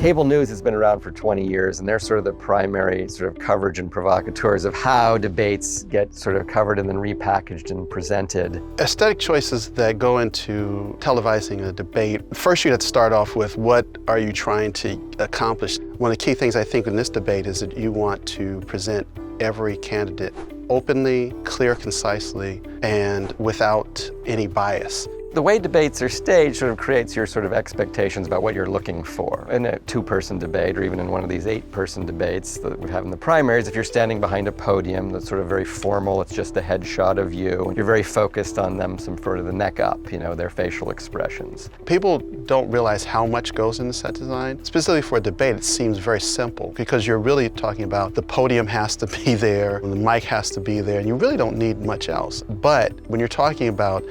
Cable news has been around for 20 years, and they're sort of the primary sort of coverage and provocateurs of how debates get sort of covered and then repackaged and presented. Aesthetic choices that go into televising a debate, first you have to start off with what are you trying to accomplish. One of the key things I think in this debate is that you want to present every candidate openly, clear, concisely, and without any bias. The way debates are staged sort of creates your sort of expectations about what you're looking for. In a two-person debate, or even in one of these 8-person debates that we have in the primaries, if you're standing behind a podium that's sort of very formal, it's just a headshot of you, and you're very focused on them from sort of the neck up, you know, their facial expressions. People don't realize how much goes into set design. Specifically for a debate, it seems very simple because you're really talking about the podium has to be there, the mic has to be there, and you really don't need much else. But when you're talking about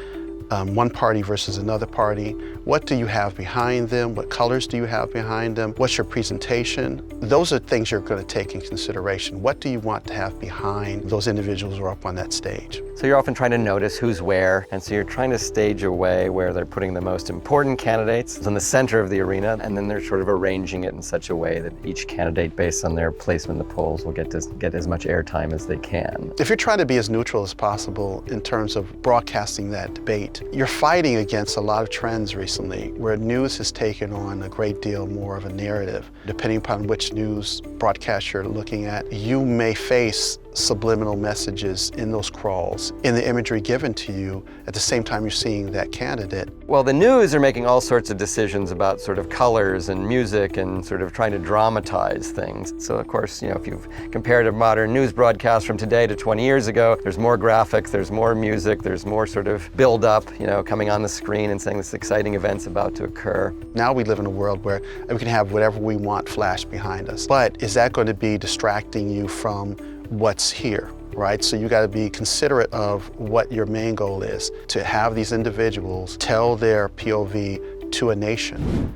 one party versus another party, what do you have behind them? What colors do you have behind them? What's your presentation? Those are things you're going to take in consideration. What do you want to have behind those individuals who are up on that stage? So you're often trying to notice who's where, and so you're trying to stage a way where they're putting the most important candidates in the center of the arena, and then they're sort of arranging it in such a way that each candidate, based on their placement in the polls, will get as much airtime as they can. If you're trying to be as neutral as possible in terms of broadcasting that debate, you're fighting against a lot of trends recently where news has taken on a great deal more of a narrative. Depending upon which news broadcast you're looking at, you may face subliminal messages in those crawls, in the imagery given to you at the same time you're seeing that candidate. Well, the news are making all sorts of decisions about sort of colors and music and sort of trying to dramatize things. So of course, you know, if you've compared a modern news broadcast from today to 20 years ago, there's more graphics, there's more music, there's more sort of build up, you know, coming on the screen and saying this exciting event's about to occur. Now we live in a world where we can have whatever we want flash behind us. But is that going to be distracting you from what's here, right? So you got to be considerate of what your main goal is, to have these individuals tell their POV to a nation.